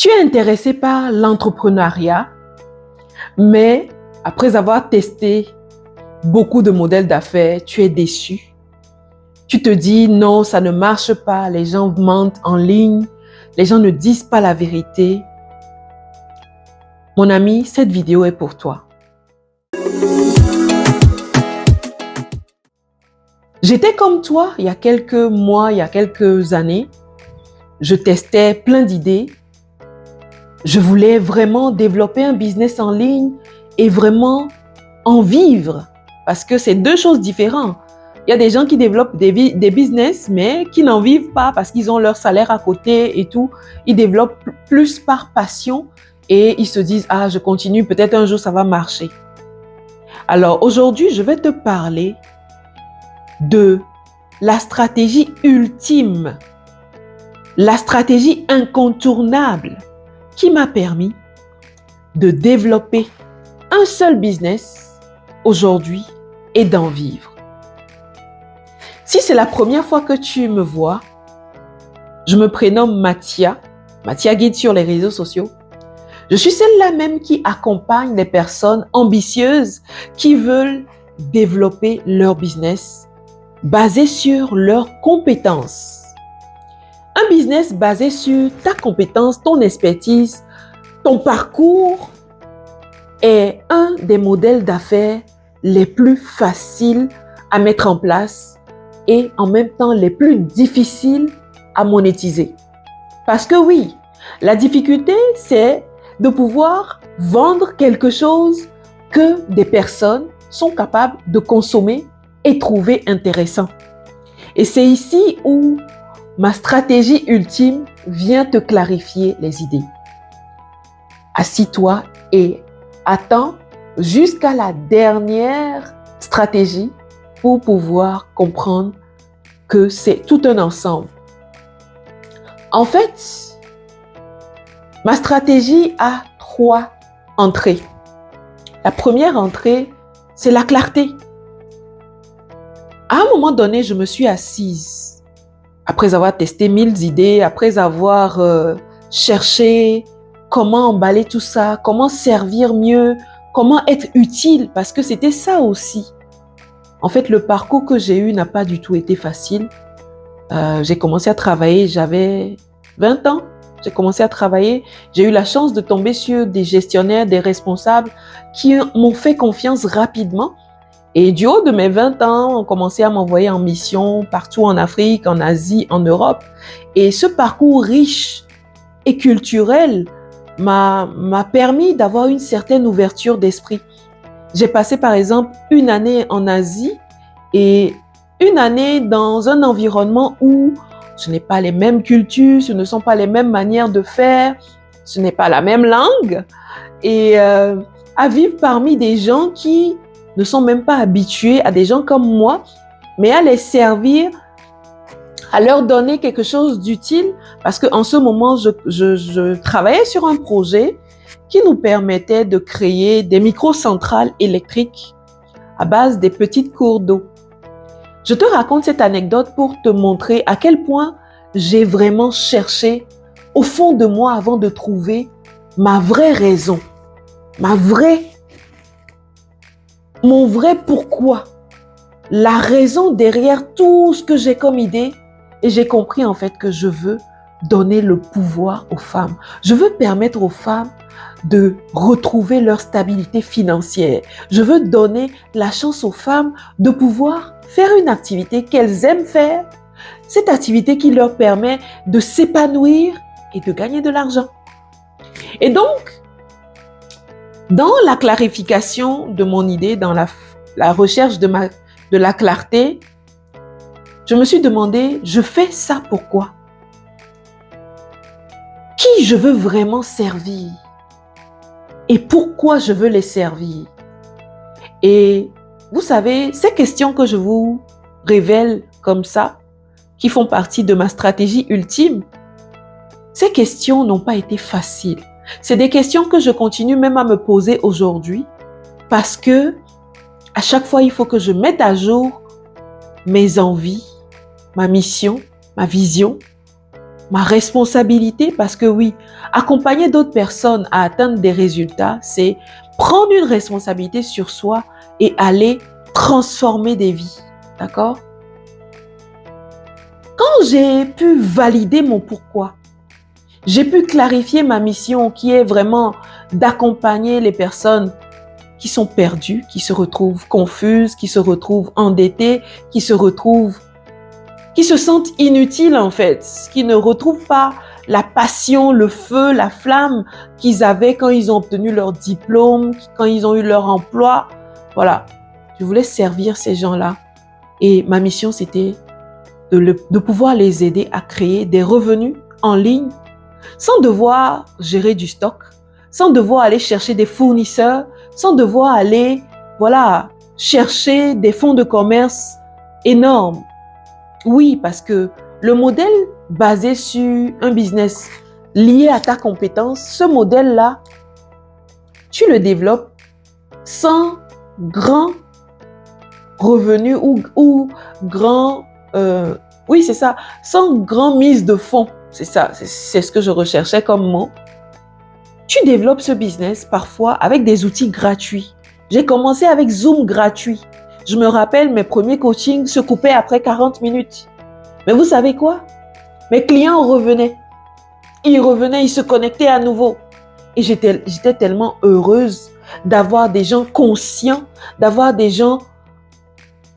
Tu es intéressé par l'entrepreneuriat, mais après avoir testé beaucoup de modèles d'affaires, tu es déçu. Tu te dis non, ça ne marche pas, les gens mentent en ligne, les gens ne disent pas la vérité. Mon ami, cette vidéo est pour toi. J'étais comme toi il y a quelques mois, il y a quelques années. Je testais plein d'idées. Je voulais vraiment développer un business en ligne et vraiment en vivre parce que c'est deux choses différentes. Il y a des gens qui développent des business mais qui n'en vivent pas parce qu'ils ont leur salaire à côté et tout. Ils développent plus par passion et ils se disent « Ah, je continue, peut-être un jour ça va marcher ». Alors aujourd'hui, je vais te parler de la stratégie ultime, la stratégie incontournable qui m'a permis de développer un seul business aujourd'hui et d'en vivre. Si c'est la première fois que tu me vois, je me prénomme Mathia Guide sur les réseaux sociaux. Je suis celle-là même qui accompagne les personnes ambitieuses qui veulent développer leur business basé sur leurs compétences. Un business basé sur ta compétence, ton expertise, ton parcours est un des modèles d'affaires les plus faciles à mettre en place et en même temps les plus difficiles à monétiser. Parce que oui, la difficulté, c'est de pouvoir vendre quelque chose que des personnes sont capables de consommer et trouver intéressant. Et c'est ici où ma stratégie ultime vient te clarifier les idées. Assis-toi et attends jusqu'à la dernière stratégie pour pouvoir comprendre que c'est tout un ensemble. En fait, ma stratégie a 3 entrées. La première entrée, c'est la clarté. À un moment donné, je me suis assise après avoir testé 1000 idées, après avoir cherché comment emballer tout ça, comment servir mieux, comment être utile, parce que c'était ça aussi. En fait, le parcours que j'ai eu n'a pas du tout été facile. J'ai commencé à travailler, j'avais 20 ans. J'ai commencé à travailler. J'ai eu la chance de tomber sur des gestionnaires, des responsables qui m'ont fait confiance rapidement. Et du haut de mes 20 ans, on commençait à m'envoyer en mission partout en Afrique, en Asie, en Europe. Et ce parcours riche et culturel m'a permis d'avoir une certaine ouverture d'esprit. J'ai passé par exemple une année en Asie et une année dans un environnement où ce n'est pas les mêmes cultures, ce ne sont pas les mêmes manières de faire, ce n'est pas la même langue. Et à vivre parmi des gens qui ne sont même pas habitués à des gens comme moi, mais à les servir, à leur donner quelque chose d'utile, parce qu'en ce moment, je travaillais sur un projet qui nous permettait de créer des microcentrales électriques à base des petites cours d'eau. Je te raconte cette anecdote pour te montrer à quel point j'ai vraiment cherché au fond de moi avant de trouver ma vraie raison, mon vrai pourquoi, la raison derrière tout ce que j'ai comme idée. Et j'ai compris en fait que je veux donner le pouvoir aux femmes. Je veux permettre aux femmes de retrouver leur stabilité financière. Je veux donner la chance aux femmes de pouvoir faire une activité qu'elles aiment faire, cette activité qui leur permet de s'épanouir et de gagner de l'argent. Et donc, dans la clarification de mon idée, dans la recherche de la clarté, je me suis demandé, je fais ça pourquoi? Qui je veux vraiment servir? Et pourquoi je veux les servir? Et vous savez, ces questions que je vous révèle comme ça, qui font partie de ma stratégie ultime, ces questions n'ont pas été faciles. C'est des questions que je continue même à me poser aujourd'hui parce que à chaque fois, il faut que je mette à jour mes envies, ma mission, ma vision ma responsabilité, parce que oui, accompagner d'autres personnes à atteindre des résultats, c'est prendre une responsabilité sur soi et aller transformer des vies. D'accord? Quand j'ai pu valider mon pourquoi, j'ai pu clarifier ma mission qui est vraiment d'accompagner les personnes qui sont perdues, qui se retrouvent confuses, qui se retrouvent endettées, qui se sentent inutiles en fait, qui ne retrouvent pas la passion, le feu, la flamme qu'ils avaient quand ils ont obtenu leur diplôme, quand ils ont eu leur emploi. Voilà, je voulais servir ces gens-là et ma mission c'était de pouvoir les aider à créer des revenus en ligne sans devoir gérer du stock, sans devoir aller chercher des fournisseurs, sans devoir aller, voilà, chercher des fonds de commerce énormes. Oui, parce que le modèle basé sur un business lié à ta compétence, ce modèle-là, tu le développes sans grand revenu ou grand, oui c'est ça, sans grand mise de fonds. C'est ça, c'est ce que je recherchais comme mot. Tu développes ce business parfois avec des outils gratuits. J'ai commencé avec Zoom gratuit. Je me rappelle, mes premiers coachings se coupaient après 40 minutes. Mais vous savez quoi? Mes clients revenaient. Ils revenaient, ils se connectaient à nouveau. Et j'étais tellement heureuse d'avoir des gens conscients, d'avoir des gens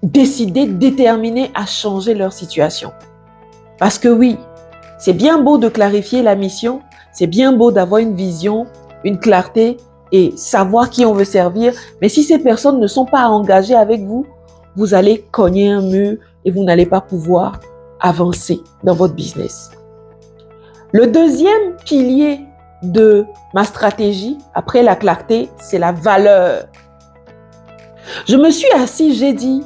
décidés, déterminés à changer leur situation. Parce que oui, c'est bien beau de clarifier la mission, c'est bien beau d'avoir une vision, une clarté et savoir qui on veut servir. Mais si ces personnes ne sont pas engagées avec vous, vous allez cogner un mur et vous n'allez pas pouvoir avancer dans votre business. Le deuxième pilier de ma stratégie, après la clarté, c'est la valeur. Je me suis assise, j'ai dit,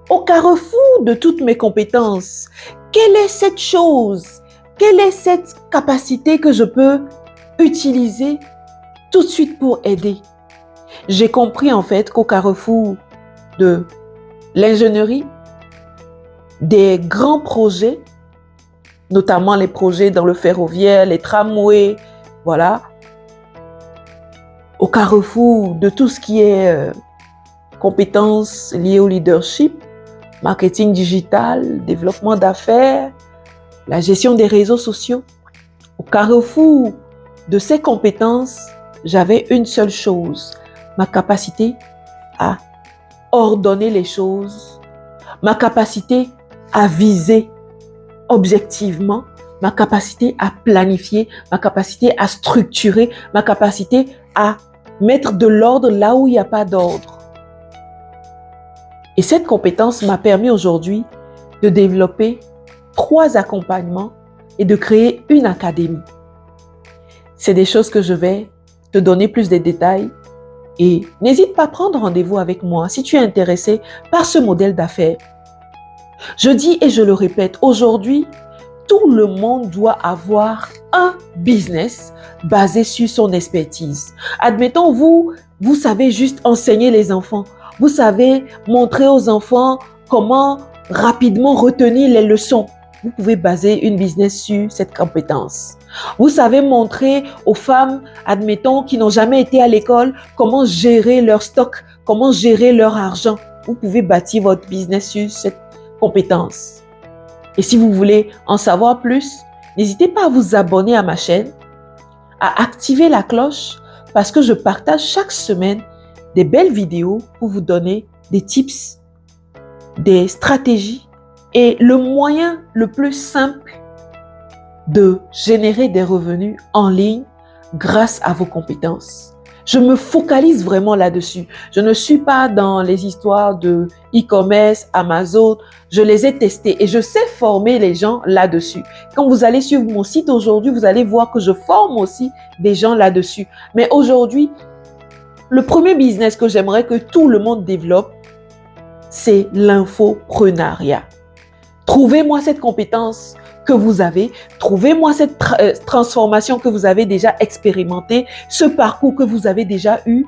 au carrefour de toutes mes compétences, quelle est cette chose, quelle est cette capacité que je peux utiliser tout de suite pour aider? J'ai compris en fait qu'au carrefour de l'ingénierie, des grands projets, notamment les projets dans le ferroviaire, les tramways, voilà, au carrefour de tout ce qui est compétences liées au leadership, marketing digital, développement d'affaires, la gestion des réseaux sociaux. Au carrefour de ces compétences, j'avais une seule chose, ma capacité à ordonner les choses, ma capacité à viser objectivement, ma capacité à planifier, ma capacité à structurer, ma capacité à mettre de l'ordre là où il n'y a pas d'ordre. Et cette compétence m'a permis aujourd'hui de développer 3 accompagnements et de créer une académie. C'est des choses que je vais te donner plus de détails et n'hésite pas à prendre rendez-vous avec moi si tu es intéressé par ce modèle d'affaires. Je dis et je le répète, aujourd'hui, tout le monde doit avoir un business basé sur son expertise. Admettons, vous savez juste enseigner les enfants. Vous savez montrer aux enfants comment rapidement retenir les leçons. Vous pouvez baser une business sur cette compétence. Vous savez montrer aux femmes, admettons, qui n'ont jamais été à l'école, comment gérer leur stock, comment gérer leur argent. Vous pouvez bâtir votre business sur cette compétence. Et si vous voulez en savoir plus, n'hésitez pas à vous abonner à ma chaîne, à activer la cloche parce que je partage chaque semaine des belles vidéos pour vous donner des tips, des stratégies et le moyen le plus simple de générer des revenus en ligne grâce à vos compétences. Je me focalise vraiment là-dessus. Je ne suis pas dans les histoires de e-commerce, Amazon. Je les ai testées et je sais former les gens là-dessus. Quand vous allez sur mon site aujourd'hui, vous allez voir que je forme aussi des gens là-dessus. Mais aujourd'hui, le premier business que j'aimerais que tout le monde développe, c'est l'infoprenariat. Trouvez-moi cette compétence que vous avez, trouvez-moi cette transformation que vous avez déjà expérimentée, ce parcours que vous avez déjà eu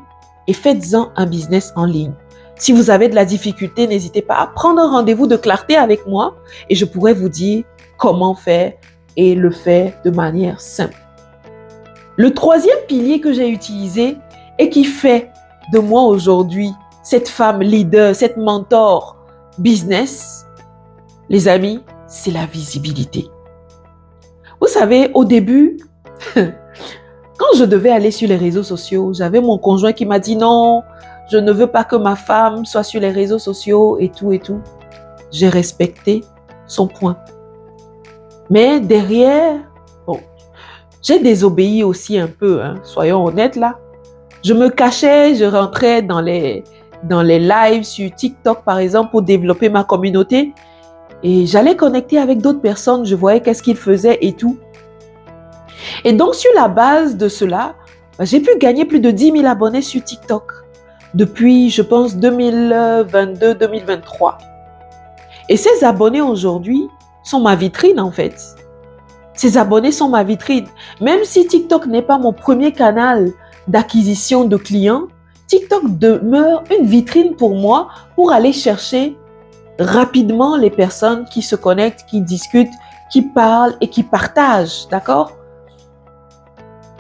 et faites-en un business en ligne. Si vous avez de la difficulté, n'hésitez pas à prendre un rendez-vous de clarté avec moi et je pourrai vous dire comment faire et le faire de manière simple. Le troisième pilier que j'ai utilisé et qui fait de moi aujourd'hui cette femme leader, cette mentor business, les amis, c'est la visibilité. Vous savez, au début, quand je devais aller sur les réseaux sociaux, j'avais mon conjoint qui m'a dit non, je ne veux pas que ma femme soit sur les réseaux sociaux et tout et tout. J'ai respecté son point. Mais derrière, bon, j'ai désobéi aussi un peu, soyons honnêtes là. Je me cachais, je rentrais dans les lives sur TikTok par exemple pour développer ma communauté et j'allais connecter avec d'autres personnes, je voyais qu'est-ce qu'ils faisaient et tout. Et donc sur la base de cela, j'ai pu gagner plus de 10 000 abonnés sur TikTok depuis, je pense, 2022-2023. Et ces abonnés aujourd'hui sont ma vitrine en fait. Ces abonnés sont ma vitrine. Même si TikTok n'est pas mon premier canal d'acquisition de clients, TikTok demeure une vitrine pour moi pour aller chercher rapidement les personnes qui se connectent, qui discutent, qui parlent et qui partagent, d'accord?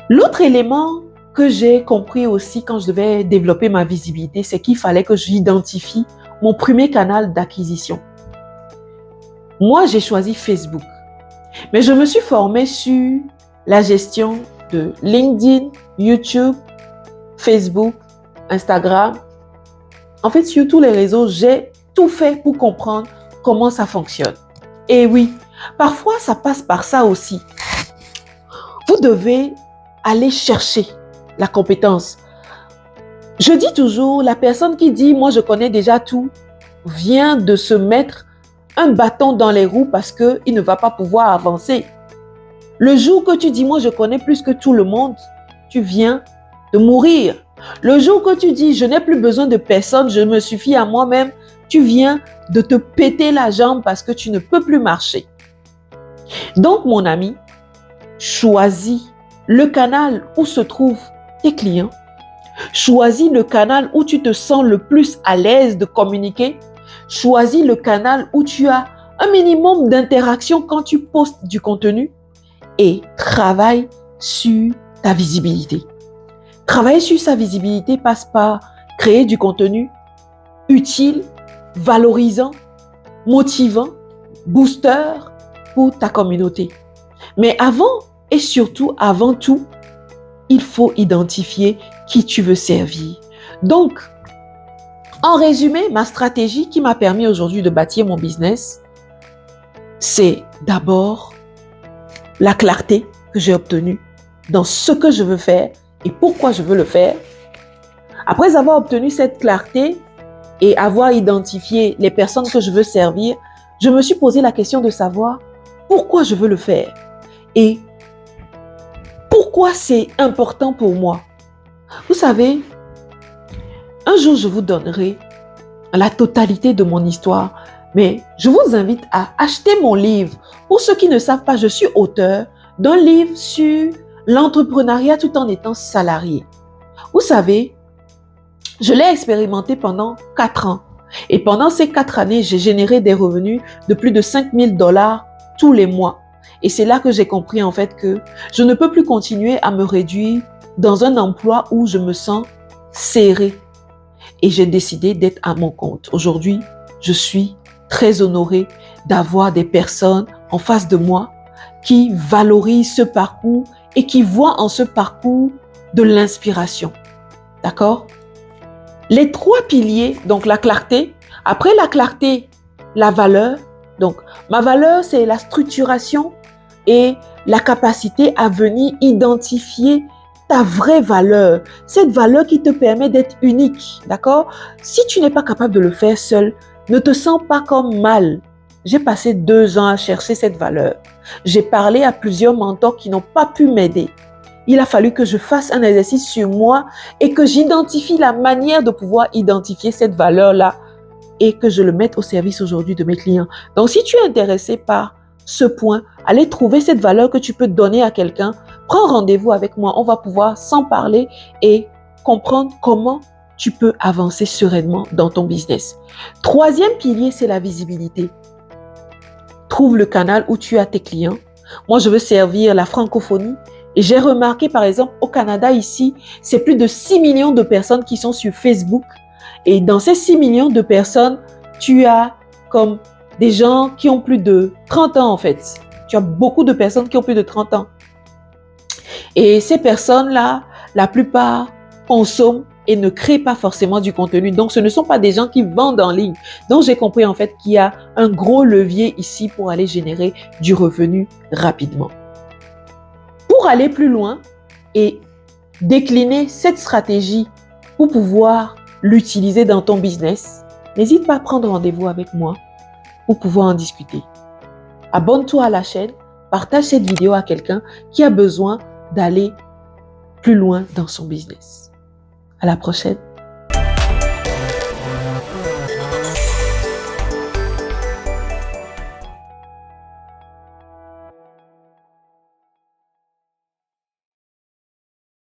L'autre élément que j'ai compris aussi quand je devais développer ma visibilité, c'est qu'il fallait que j'identifie mon premier canal d'acquisition. Moi, j'ai choisi Facebook. Mais je me suis formée sur la gestion de LinkedIn, YouTube, Facebook, Instagram. En fait, sur tous les réseaux, j'ai tout fait pour comprendre comment ça fonctionne. Et oui, parfois, ça passe par ça aussi. Vous devez aller chercher la compétence. Je dis toujours, la personne qui dit « moi, je connais déjà tout » vient de se mettre un bâton dans les roues parce qu'il ne va pas pouvoir avancer. Le jour que tu dis « moi, je connais plus que tout le monde », tu viens de mourir. Le jour que tu dis « je n'ai plus besoin de personne, je me suffis à moi-même », tu viens de te péter la jambe parce que tu ne peux plus marcher. Donc, mon ami, choisis le canal où se trouvent tes clients. Choisis le canal où tu te sens le plus à l'aise de communiquer. Choisis le canal où tu as un minimum d'interaction quand tu postes du contenu et travaille sur ta visibilité. Travailler sur sa visibilité passe par créer du contenu utile, valorisant, motivant, booster pour ta communauté. Mais avant et surtout avant tout, il faut identifier qui tu veux servir. Donc, en résumé, ma stratégie qui m'a permis aujourd'hui de bâtir mon business, c'est d'abord la clarté que j'ai obtenue dans ce que je veux faire et pourquoi je veux le faire. Après avoir obtenu cette clarté et avoir identifié les personnes que je veux servir, je me suis posé la question de savoir pourquoi je veux le faire et pourquoi c'est important pour moi. Vous savez, un jour, je vous donnerai la totalité de mon histoire, mais je vous invite à acheter mon livre. Pour ceux qui ne savent pas, je suis auteur d'un livre sur l'entrepreneuriat tout en étant salarié. Vous savez, je l'ai expérimenté pendant 4 ans. Et pendant ces 4 années, j'ai généré des revenus de plus de 5 000 $ tous les mois. Et c'est là que j'ai compris en fait que je ne peux plus continuer à me réduire dans un emploi où je me sens serrée. Et j'ai décidé d'être à mon compte. Aujourd'hui, je suis très honorée d'avoir des personnes en face de moi qui valorisent ce parcours et qui voient en ce parcours de l'inspiration. D'accord? Les 3 piliers, donc la clarté. Après la clarté, la valeur. Donc, ma valeur, c'est la structuration et la capacité à venir identifier ta vraie valeur, cette valeur qui te permet d'être unique, d'accord? Si tu n'es pas capable de le faire seul, ne te sens pas comme mal. J'ai passé 2 ans à chercher cette valeur. J'ai parlé à plusieurs mentors qui n'ont pas pu m'aider. Il a fallu que je fasse un exercice sur moi et que j'identifie la manière de pouvoir identifier cette valeur-là et que je le mette au service aujourd'hui de mes clients. Donc, si tu es intéressé par ce point, allez trouver cette valeur que tu peux donner à quelqu'un. Prends rendez-vous avec moi, on va pouvoir s'en parler et comprendre comment tu peux avancer sereinement dans ton business. 3e pilier, c'est la visibilité. Trouve le canal où tu as tes clients. Moi, je veux servir la francophonie. Et j'ai remarqué, par exemple, au Canada, ici, c'est plus de 6 millions de personnes qui sont sur Facebook. Et dans ces 6 millions de personnes, tu as comme des gens qui ont plus de 30 ans, en fait. Tu as beaucoup de personnes qui ont plus de 30 ans. Et ces personnes-là, la plupart consomment et ne créent pas forcément du contenu. Donc, ce ne sont pas des gens qui vendent en ligne. Donc, j'ai compris en fait qu'il y a un gros levier ici pour aller générer du revenu rapidement. Pour aller plus loin et décliner cette stratégie pour pouvoir l'utiliser dans ton business, n'hésite pas à prendre rendez-vous avec moi pour pouvoir en discuter. Abonne-toi à la chaîne, partage cette vidéo à quelqu'un qui a besoin d'aller plus loin dans son business. À la prochaine.